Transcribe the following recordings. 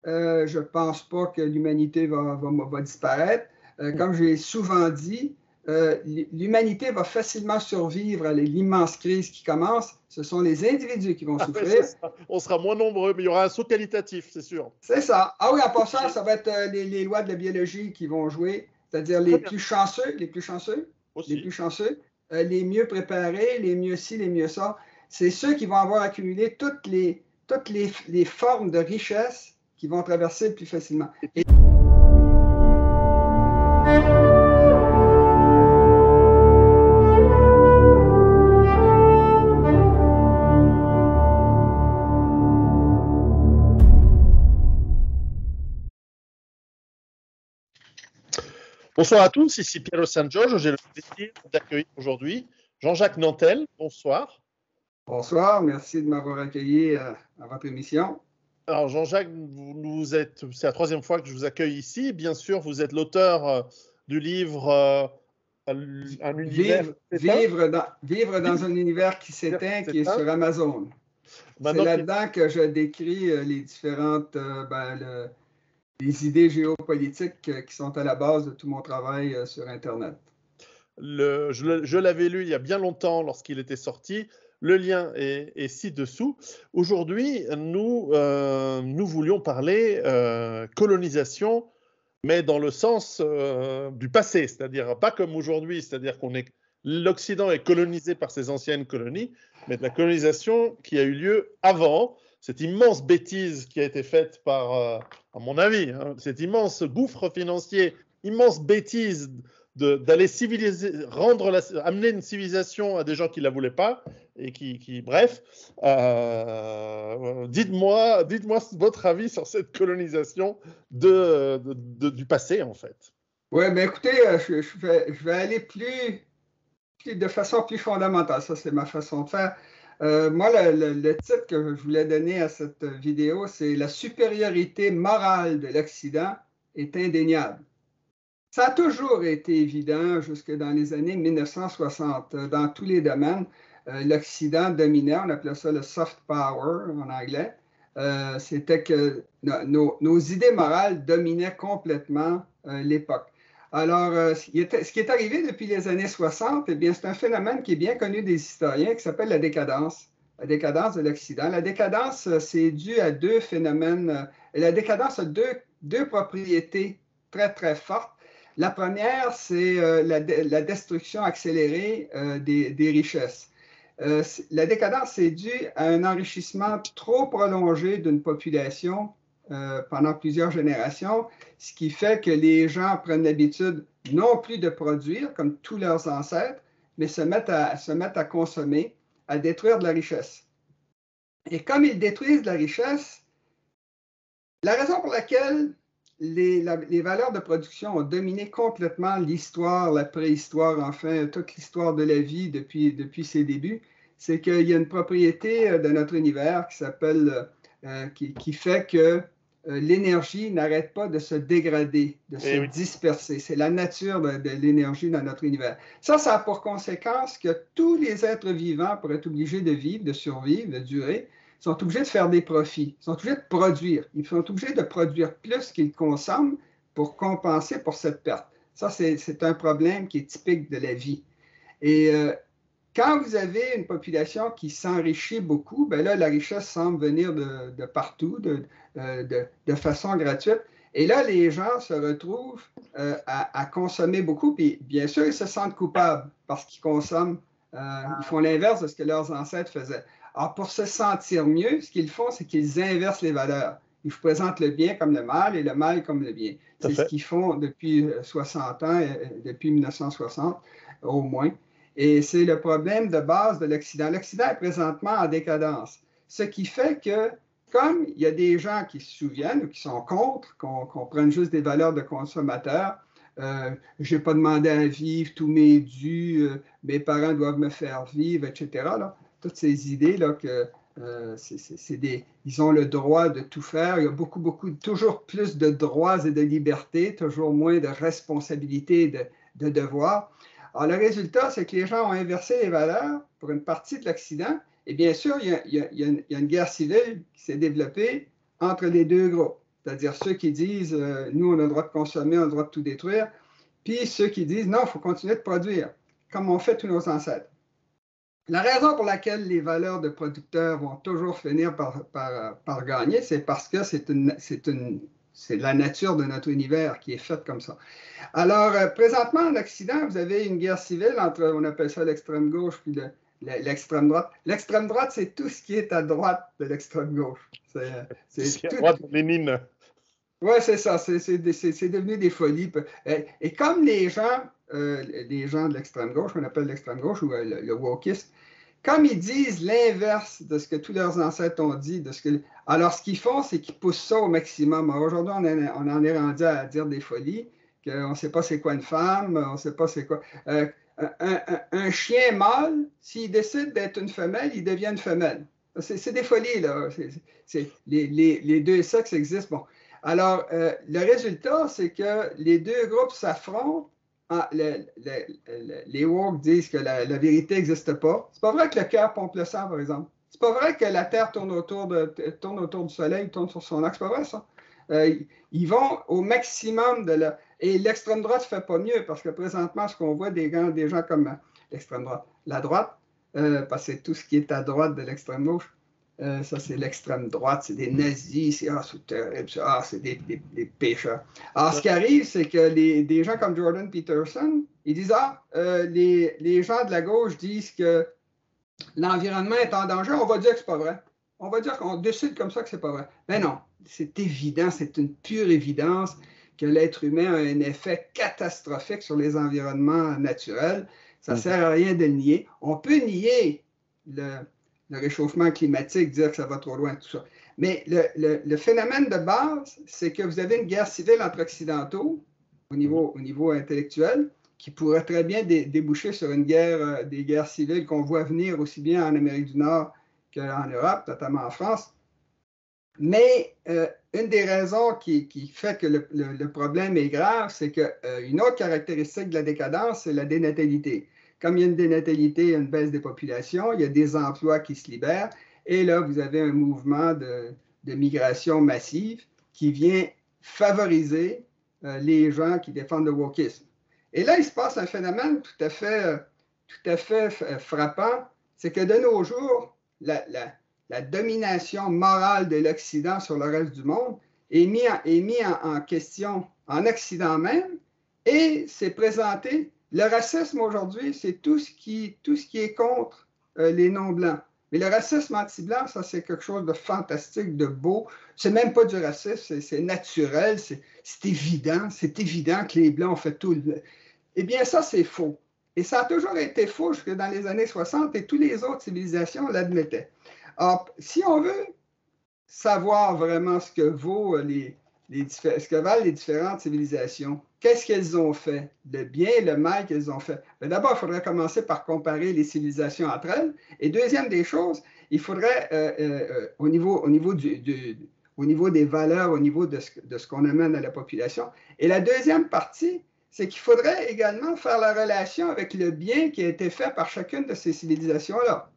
Je ne pense pas que l'humanité va disparaître. Comme j'ai souvent dit, l'humanité va facilement survivre à l'immense crise qui commence. Ce sont les individus qui vont souffrir. On sera moins nombreux, mais il y aura un saut qualitatif, c'est sûr. C'est ça. Ah oui, en passant, ça va être les lois de la biologie qui vont jouer, c'est-à-dire les plus chanceux, les mieux préparés, les mieux ci, les mieux ça. C'est ceux qui vont avoir accumulé toutes les formes de richesse qui vont traverser plus facilement. Bonsoir à tous, ici Piero San Giorgio. J'ai le plaisir d'accueillir aujourd'hui Jean-Jacques Nantel. Bonsoir. Bonsoir, merci de m'avoir accueilli à votre émission. Alors Jean-Jacques, c'est la troisième fois que je vous accueille ici. Bien sûr, vous êtes l'auteur du livre Un univers vivre dans un univers qui s'éteint, qui est sur Amazon. C'est là-dedans que je décris les différentes les idées géopolitiques qui sont à la base de tout mon travail sur Internet. Je l'avais lu il y a bien longtemps lorsqu'il était sorti. Le lien est ci-dessous. Aujourd'hui, nous voulions parler colonisation, mais dans le sens du passé, c'est-à-dire pas comme aujourd'hui, c'est-à-dire l'Occident est colonisé par ses anciennes colonies, mais de la colonisation qui a eu lieu avant. Cette immense bêtise qui a été faite par, à mon avis, cet immense gouffre financier, immense bêtise d'aller amener une civilisation à des gens qui ne la voulaient pas et bref, dites-moi votre avis sur cette colonisation du passé en fait. Oui, mais écoutez, je vais aller de façon plus fondamentale. Ça, c'est ma façon de faire. Moi, le titre que je voulais donner à cette vidéo, c'est « La supériorité morale de l'Occident est indéniable ». Ça a toujours été évident jusque dans les années 1960. Dans tous les domaines, l'Occident dominait, on appelait ça le soft power en anglais. C'était que nos idées morales dominaient complètement l'époque. Alors, ce qui est arrivé depuis les années 60, eh bien, c'est un phénomène qui est bien connu des historiens qui s'appelle la décadence de l'Occident. La décadence, c'est dû à deux phénomènes. La décadence a deux propriétés très, très fortes. La première, c'est la destruction accélérée des richesses. La décadence, c'est dû à un enrichissement trop prolongé d'une population pendant plusieurs générations, ce qui fait que les gens prennent l'habitude non plus de produire comme tous leurs ancêtres, mais se mettent à consommer, à détruire de la richesse. Et comme ils détruisent de la richesse, la raison pour laquelle les valeurs de production ont dominé complètement l'histoire, la préhistoire, enfin, toute l'histoire de la vie depuis ses débuts, c'est qu'il y a une propriété de notre univers qui fait que l'énergie n'arrête pas de se dégrader, de se disperser. C'est la nature de l'énergie dans notre univers. Ça a pour conséquence que tous les êtres vivants, pour être obligés de vivre, de survivre, de durer, sont obligés de faire des profits, sont obligés de produire. Ils sont obligés de produire plus qu'ils consomment pour compenser pour cette perte. Ça, c'est un problème qui est typique de la vie. Et quand vous avez une population qui s'enrichit beaucoup, ben là, la richesse semble venir de partout, de façon gratuite. Et là, les gens se retrouvent à consommer beaucoup. Puis, bien sûr, ils se sentent coupables parce qu'ils consomment. Ils font l'inverse de ce que leurs ancêtres faisaient. Alors, pour se sentir mieux, ce qu'ils font, c'est qu'ils inversent les valeurs. Ils vous présentent le bien comme le mal et le mal comme le bien. C'est ce qu'ils font depuis 60 ans, depuis 1960 au moins. Et c'est le problème de base de l'Occident. L'Occident est présentement en décadence. Ce qui fait que, comme il y a des gens qui se souviennent ou qui sont contre, qu'on prenne juste des valeurs de consommateurs, je n'ai pas demandé à vivre, tous mes dus, mes parents doivent me faire vivre, etc. Là, toutes ces idées là que ils ont le droit de tout faire. Il y a toujours plus de droits et de libertés, toujours moins de responsabilités et de devoirs. Alors, le résultat, c'est que les gens ont inversé les valeurs pour une partie de l'Occident. Et bien sûr, il y a une guerre civile qui s'est développée entre les deux groupes. c'est-à-dire ceux qui disent nous, on a le droit de consommer, on a le droit de tout détruire, puis ceux qui disent non, il faut continuer de produire, comme ont fait tous nos ancêtres. La raison pour laquelle les valeurs de producteurs vont toujours finir par gagner, c'est parce que c'est la nature de notre univers qui est faite comme ça. Alors, présentement, en Occident, vous avez une guerre civile entre, on appelle ça l'extrême gauche, puis l'extrême droite. L'extrême droite, c'est tout ce qui est à droite de l'extrême gauche. C'est à droite de Lénine. Oui, c'est ça. C'est devenu des folies. Et comme les gens de l'extrême gauche, qu'on appelle l'extrême gauche ou le wokiste, comme ils disent l'inverse de ce que tous leurs ancêtres ont dit, alors ce qu'ils font, c'est qu'ils poussent ça au maximum. Aujourd'hui, on en est rendu à dire des folies, qu'on ne sait pas c'est quoi une femme, on ne sait pas c'est quoi. Un chien mâle, s'il décide d'être une femelle, il devient une femelle. C'est des folies, là. Les deux sexes existent. Bon. Alors, le résultat, c'est que les deux groupes s'affrontent. Les woke disent que la vérité n'existe pas. C'est pas vrai que le cœur pompe le sang, par exemple. C'est pas vrai que la Terre tourne autour du Soleil, tourne sur son axe. C'est pas vrai, ça. Ils vont au maximum de la... Et l'extrême droite ne fait pas mieux, parce que présentement, ce qu'on voit des gens comme l'extrême droite, la droite, parce que c'est tout ce qui est à droite de l'extrême gauche, ça, c'est l'extrême droite, c'est des nazis, c'est terrible, c'est des pécheurs. Alors, ce qui arrive, c'est que des gens comme Jordan Peterson, ils disent, les gens de la gauche disent que l'environnement est en danger, on va dire que c'est pas vrai. On va dire qu'on décide comme ça que c'est pas vrai. Mais non, c'est évident, c'est une pure évidence que l'être humain a un effet catastrophique sur les environnements naturels. Ça ne sert à rien de le nier. On peut nier le réchauffement climatique, dire que ça va trop loin, tout ça. Mais le phénomène de base, c'est que vous avez une guerre civile entre occidentaux au niveau intellectuel qui pourrait très bien déboucher sur des guerres civiles qu'on voit venir aussi bien en Amérique du Nord qu'en Europe, notamment en France. Mais une des raisons qui fait que le problème est grave, c'est qu'une autre caractéristique de la décadence, c'est la dénatalité. Comme il y a une dénatalité, il y a une baisse des populations, il y a des emplois qui se libèrent, et là, vous avez un mouvement de migration massive qui vient favoriser les gens qui défendent le wokisme. Et là, il se passe un phénomène tout à fait frappant, c'est que de nos jours, la domination morale de l'Occident sur le reste du monde est mise en question en Occident même, et c'est présenté. Le racisme aujourd'hui, c'est tout ce qui est contre les non-blancs. Mais le racisme anti-blanc, ça, c'est quelque chose de fantastique, de beau. C'est même pas du racisme, c'est naturel, c'est évident. C'est évident que les Blancs ont fait tout. Eh bien, ça, c'est faux. Et ça a toujours été faux jusque dans les années 60, et toutes les autres civilisations l'admettaient. Alors, si on veut savoir vraiment ce que valent les différentes civilisations, qu'est-ce qu'elles ont fait, le bien et le mal qu'elles ont fait? D'abord, il faudrait commencer par comparer les civilisations entre elles. Et deuxième des choses, il faudrait, au niveau des valeurs, au niveau de ce qu'on amène à la population. Et la deuxième partie, c'est qu'il faudrait également faire la relation avec le bien qui a été fait par chacune de ces civilisations-là.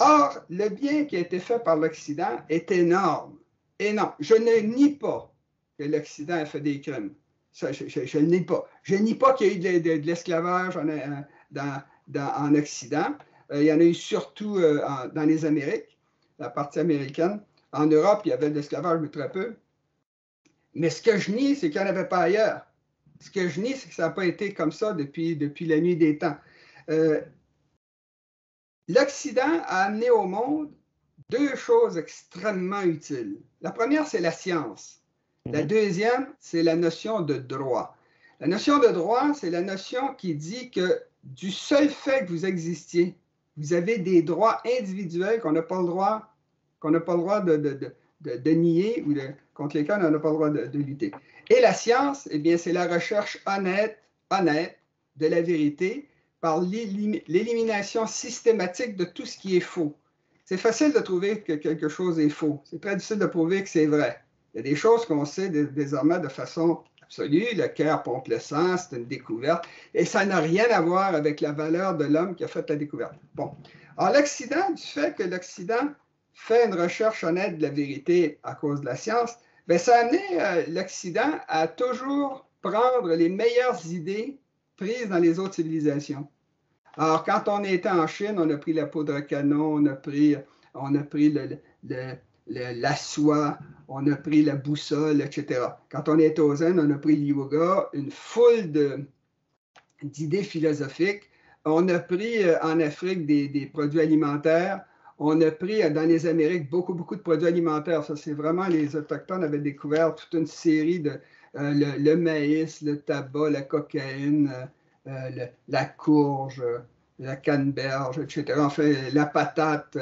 Or, le bien qui a été fait par l'Occident est énorme. Et non, je ne nie pas que l'Occident a fait des crimes. Ça, je ne le nie pas. Je ne nie pas qu'il y a eu de l'esclavage en Occident. Il y en a eu surtout dans les Amériques, la partie américaine. En Europe, il y avait de l'esclavage, mais très peu. Mais ce que je nie, c'est qu'il n'y en avait pas ailleurs. Ce que je nie, c'est que ça n'a pas été comme ça depuis la nuit des temps. L'Occident a amené au monde deux choses extrêmement utiles. La première, c'est la science. La deuxième, c'est la notion de droit. La notion de droit, c'est la notion qui dit que du seul fait que vous existiez, vous avez des droits individuels qu'on n'a pas le droit de nier ou contre lesquels on n'a pas le droit de lutter. Et la science, eh bien, c'est la recherche honnête de la vérité par l'élimination systématique de tout ce qui est faux. C'est facile de trouver que quelque chose est faux. C'est très difficile de prouver que c'est vrai. Il y a des choses qu'on sait désormais de façon absolue. Le cœur pompe le sang, c'est une découverte. Et ça n'a rien à voir avec la valeur de l'homme qui a fait la découverte. Bon. Alors, l'Occident, du fait que l'Occident fait une recherche honnête de la vérité à cause de la science, Bien, ça a amené l'Occident à toujours prendre les meilleures idées prises dans les autres civilisations. Alors, quand on était en Chine, on a pris la poudre à canon, on a pris la soie, on a pris la boussole, etc. Quand on était aux Indes, on a pris le yoga, une foule d'idées philosophiques. On a pris en Afrique des produits alimentaires. On a pris dans les Amériques beaucoup de produits alimentaires. Ça, c'est vraiment les Autochtones avaient découvert toute une série de le maïs, le tabac, la cocaïne, la courge, la canneberge, etc. Enfin, la patate,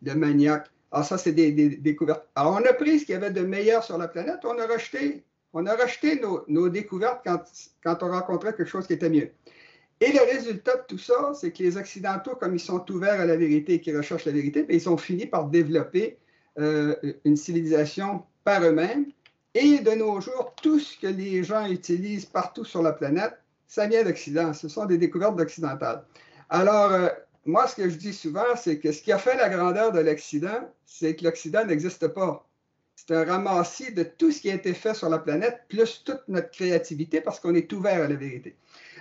le manioc. Alors ça, c'est des découvertes. Alors, on a pris ce qu'il y avait de meilleur sur la planète, on a rejeté nos découvertes quand on rencontrait quelque chose qui était mieux. Et le résultat de tout ça, c'est que les Occidentaux, comme ils sont ouverts à la vérité et qui recherchent la vérité, ils ont fini par développer une civilisation par eux-mêmes. Et de nos jours, tout ce que les gens utilisent partout sur la planète, ça vient d'Occident. Ce sont des découvertes d'occidentales. Alors, moi, ce que je dis souvent, c'est que ce qui a fait la grandeur de l'Occident, c'est que l'Occident n'existe pas. C'est un ramassis de tout ce qui a été fait sur la planète, plus toute notre créativité, parce qu'on est ouvert à la vérité.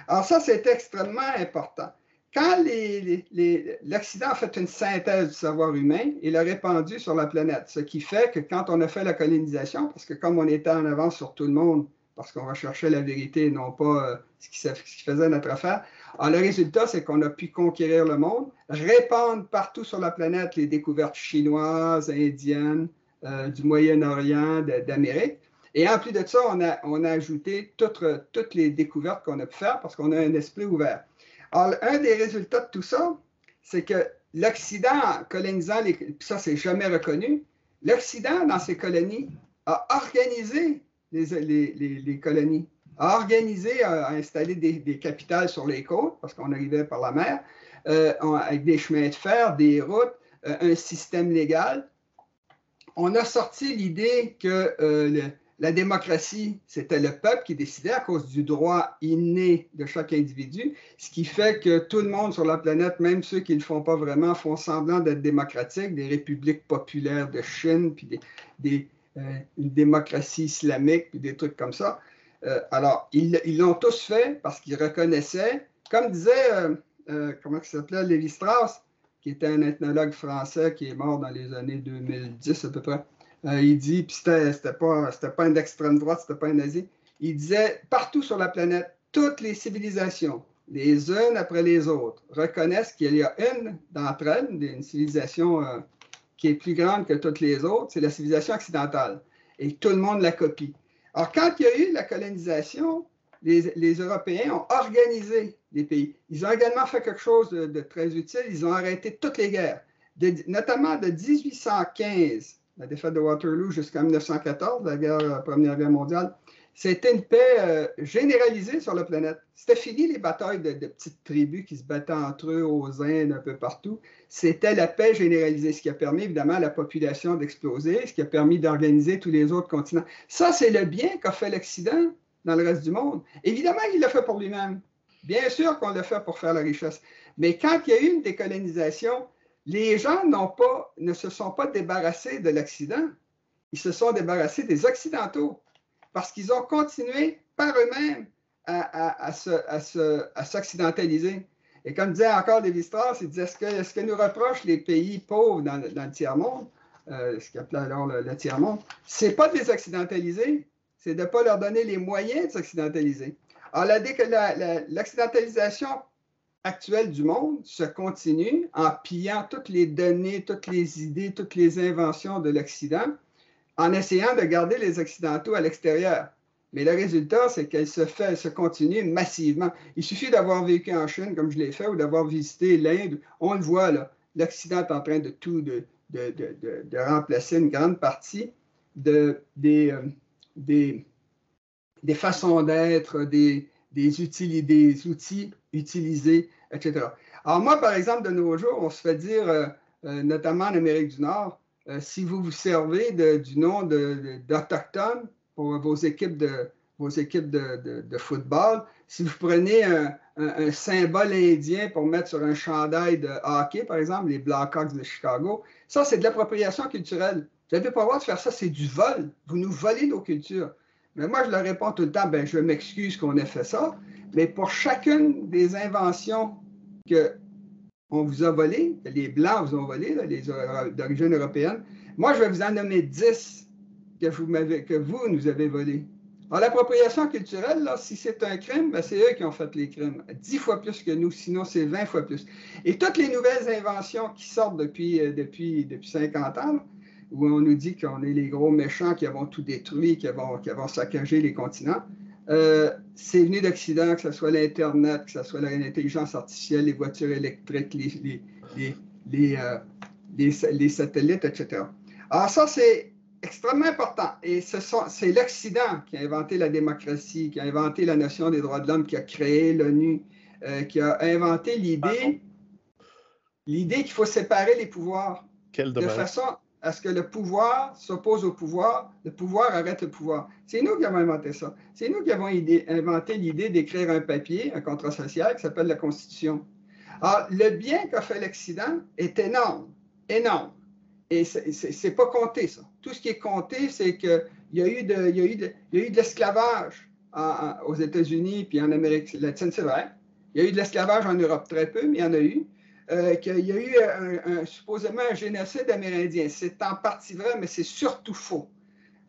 Alors ça, c'est extrêmement important. Quand l'Occident a fait une synthèse du savoir humain, il l'a répandu sur la planète, ce qui fait que quand on a fait la colonisation, parce que comme on était en avance sur tout le monde, parce qu'on recherchait la vérité et non pas ce qui faisait notre affaire, alors le résultat, c'est qu'on a pu conquérir le monde, répandre partout sur la planète les découvertes chinoises, indiennes, du Moyen-Orient, d'Amérique. Et en plus de ça, on a ajouté toutes les découvertes qu'on a pu faire parce qu'on a un esprit ouvert. Alors, un des résultats de tout ça, c'est que l'Occident, colonisant puis ça, c'est jamais reconnu, l'Occident, dans ses colonies, a organisé les colonies, a organisé, a installé des capitales sur les côtes, parce qu'on arrivait par la mer, avec des chemins de fer, des routes, un système légal. On a sorti l'idée que la démocratie, c'était le peuple qui décidait à cause du droit inné de chaque individu, ce qui fait que tout le monde sur la planète, même ceux qui ne le font pas vraiment, font semblant d'être démocratiques, des républiques populaires de Chine, puis une démocratie islamique, puis des trucs comme ça. Alors, ils l'ont tous fait parce qu'ils reconnaissaient, comme disait, comment il s'appelait, Lévi-Strauss, qui était un ethnologue français qui est mort dans les années 2010 à peu près. Il dit, puis c'était pas un d'extrême droite, c'était pas un nazi, il disait, partout sur la planète, toutes les civilisations, les unes après les autres, reconnaissent qu'il y a une d'entre elles, une civilisation qui est plus grande que toutes les autres, c'est la civilisation occidentale. Et tout le monde la copie. Alors, quand il y a eu la colonisation, les Européens ont organisé les pays. Ils ont également fait quelque chose de très utile. Ils ont arrêté toutes les guerres, notamment de 1815, la défaite de Waterloo, jusqu'en 1914, la Première Guerre mondiale. C'était une paix généralisée sur la planète. C'était fini les batailles de petites tribus qui se battaient entre eux aux Indes, un peu partout. C'était la paix généralisée, ce qui a permis évidemment à la population d'exploser, ce qui a permis d'organiser tous les autres continents. Ça, c'est le bien qu'a fait l'Occident dans le reste du monde. Évidemment, il l'a fait pour lui-même. Bien sûr qu'on l'a fait pour faire la richesse. Mais quand il y a eu une décolonisation, les gens ne se sont pas débarrassés de l'Occident. Ils se sont débarrassés des Occidentaux parce qu'ils ont continué par eux-mêmes à s'occidentaliser. Et comme disait encore Lévi-Strauss, il disait, est-ce que nous reprochent les pays pauvres dans le tiers-monde, ce qu'il appelait alors le tiers-monde, c'est pas de les occidentaliser, c'est de ne pas leur donner les moyens de s'occidentaliser. Alors, l'occidentalisation actuelle du monde se continue en pillant toutes les données, toutes les idées, toutes les inventions de l'Occident, en essayant de garder les Occidentaux à l'extérieur. Mais le résultat, c'est qu'elle se continue massivement. Il suffit d'avoir vécu en Chine, comme je l'ai fait, ou d'avoir visité l'Inde. On le voit, là, l'Occident est en train de remplacer une grande partie des façons d'être, des outils utilisés, etc. Alors moi, par exemple, de nos jours, on se fait dire, notamment en Amérique du Nord, si vous vous servez du nom d'Autochtones pour vos équipes de football, si vous prenez un symbole indien pour mettre sur un chandail de hockey, par exemple, les Blackhawks de Chicago, ça, c'est de l'appropriation culturelle. Vous n'avez pas le droit de faire ça, c'est du vol. Vous nous volez nos cultures. Mais moi, je leur réponds tout le temps, ben, je m'excuse qu'on ait fait ça, mais pour chacune des inventions qu'on vous a volées, que les Blancs vous ont volées, là, les d'origine européenne, moi, je vais vous en nommer 10 que vous nous avez volées. Alors, l'appropriation culturelle, là, si c'est un crime, ben, c'est eux qui ont fait les crimes. 10 fois plus que nous, sinon c'est 20 fois plus. Et toutes les nouvelles inventions qui sortent depuis 50 ans, là, où on nous dit qu'on est les gros méchants qui avons tout détruit, qui avons saccagé les continents, c'est venu d'Occident, que ce soit l'Internet, que ce soit l'intelligence artificielle, les voitures électriques, les satellites, etc. Alors ça, c'est extrêmement important. Et c'est l'Occident qui a inventé la démocratie, qui a inventé la notion des droits de l'homme, qui a créé l'ONU, qui a inventé l'idée qu'il faut séparer les pouvoirs. Quel dommage. De façon à ce que le pouvoir s'oppose au pouvoir, le pouvoir arrête le pouvoir. C'est nous qui avons inventé ça. C'est nous qui avons inventé l'idée d'écrire un papier, un contrat social qui s'appelle la Constitution. Alors, le bien qu'a fait l'Occident est énorme, énorme. Et c'est pas compté, ça. Tout ce qui est compté, c'est qu'il y a eu de l'esclavage aux États-Unis puis en Amérique latine, c'est vrai. Il y a eu de l'esclavage en Europe, très peu, mais il y en a eu. Qu'il y a eu supposément un génocide amérindien. C'est en partie vrai, mais c'est surtout faux.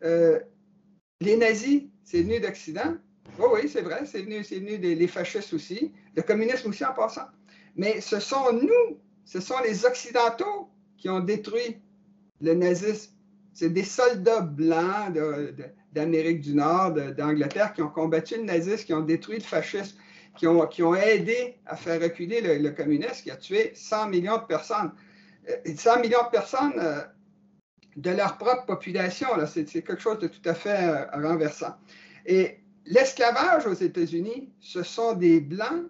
Les nazis, c'est venu d'Occident. Oui, c'est vrai, c'est venu des fascistes aussi, le communisme aussi en passant. Mais ce sont les Occidentaux qui ont détruit le nazisme. C'est des soldats blancs d'Amérique du Nord, d'Angleterre, qui ont combattu le nazisme, qui ont détruit le fascisme, qui ont aidé à faire reculer le communisme, qui a tué 100 millions de personnes. 100 millions de personnes de leur propre population, c'est quelque chose de tout à fait renversant. Et l'esclavage aux États-Unis, ce sont des Blancs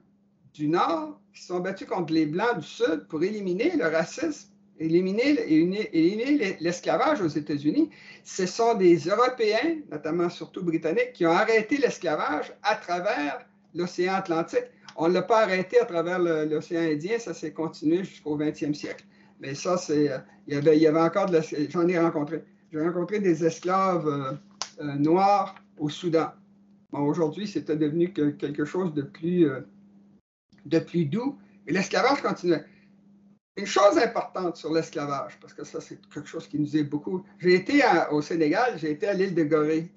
du Nord qui sont battus contre les Blancs du Sud pour éliminer le racisme, éliminer l'esclavage aux États-Unis. Ce sont des Européens, notamment surtout britanniques, qui ont arrêté l'esclavage à travers l'océan Atlantique. On ne l'a pas arrêté à travers l'océan Indien, ça s'est continué jusqu'au 20e siècle. Mais ça, il y avait encore j'en ai rencontré. J'ai rencontré des esclaves noirs au Soudan. Bon, aujourd'hui, c'était devenu quelque chose de plus doux, mais l'esclavage continuait. Une chose importante sur l'esclavage, parce que ça, c'est quelque chose qui nous est beaucoup. J'ai été au Sénégal, j'ai été à l'île de Gorée.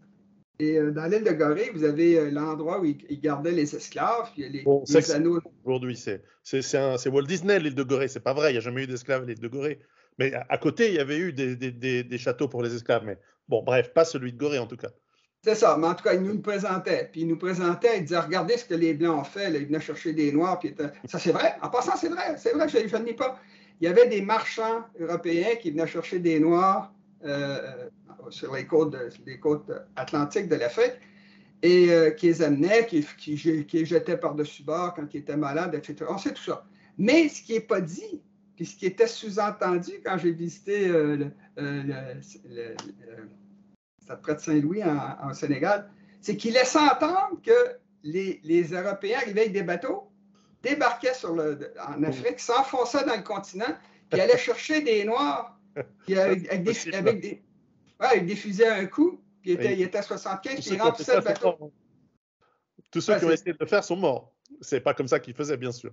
Et dans l'île de Gorée, vous avez l'endroit où ils gardaient les esclaves, puis les anneaux. Aujourd'hui, c'est Walt Disney, l'île de Gorée. C'est pas vrai, il n'y a jamais eu d'esclaves à l'île de Gorée. Mais à côté, il y avait eu des châteaux pour les esclaves. Mais bon, bref, pas celui de Gorée en tout cas. C'est ça, mais en tout cas, ils nous le présentaient. Puis ils nous présentaient, ils disaient, regardez ce que les Blancs ont fait. Là, ils venaient chercher des Noirs. Puis ça, c'est vrai. En passant, c'est vrai, je ne nie pas. Il y avait des marchands européens qui venaient chercher des Noirs sur les côtes atlantiques de l'Afrique et qui les amenaient, qui les jetaient par-dessus bord quand ils étaient malades, etc. On sait tout ça. Mais ce qui n'est pas dit, puis ce qui était sous-entendu quand j'ai visité près de Saint-Louis en Sénégal, c'est qu'ils laissaient entendre que les Européens arrivaient avec des bateaux, débarquaient en Afrique, s'enfonçaient dans le continent, puis allaient chercher des Noirs avec des fusées à un coup, puis ils étaient à 75, puis ils remplissaient le bateau. Tous ceux qui ont essayé de le faire sont morts. C'est pas comme ça qu'ils faisaient, bien sûr.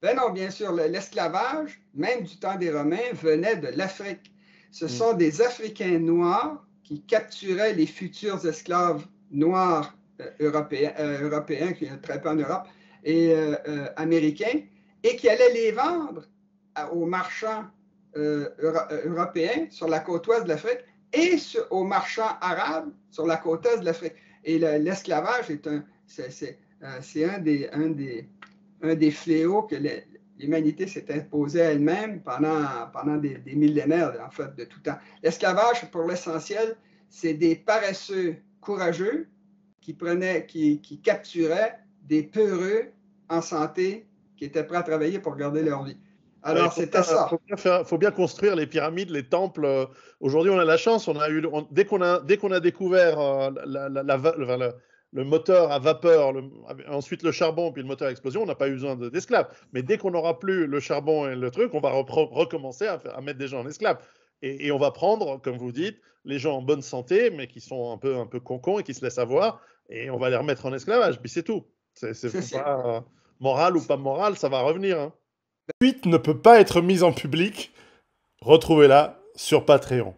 Ben non, bien sûr. L'esclavage, même du temps des Romains, venait de l'Afrique. Ce sont des Africains noirs qui capturaient les futurs esclaves noirs européens, qui y a très peu en Europe, et américains, et qui allaient les vendre aux marchands européens sur la côte ouest de l'Afrique et aux marchands arabes sur la côte est de l'Afrique. Et l'esclavage c'est un des fléaux que l'humanité s'est imposée à elle-même pendant des millénaires, en fait, de tout temps. L'esclavage, pour l'essentiel, c'est des paresseux courageux qui capturaient des peureux en santé qui étaient prêts à travailler pour garder leur vie. Alors, c'était ça. Il faut bien construire les pyramides, les temples. Aujourd'hui, on a la chance, dès qu'on a découvert le moteur à vapeur, ensuite le charbon, puis le moteur à explosion, on n'a pas eu besoin d'esclaves. Mais dès qu'on n'aura plus le charbon et le truc, on va recommencer à mettre des gens en esclaves. Et on va prendre, comme vous dites, les gens en bonne santé, mais qui sont un peu concons et qui se laissent avoir, et on va les remettre en esclavage, puis c'est tout. C'est pas moral ou pas moral, ça va revenir. Hein. La suite ne peut pas être mise en public. Retrouvez-la sur Patreon.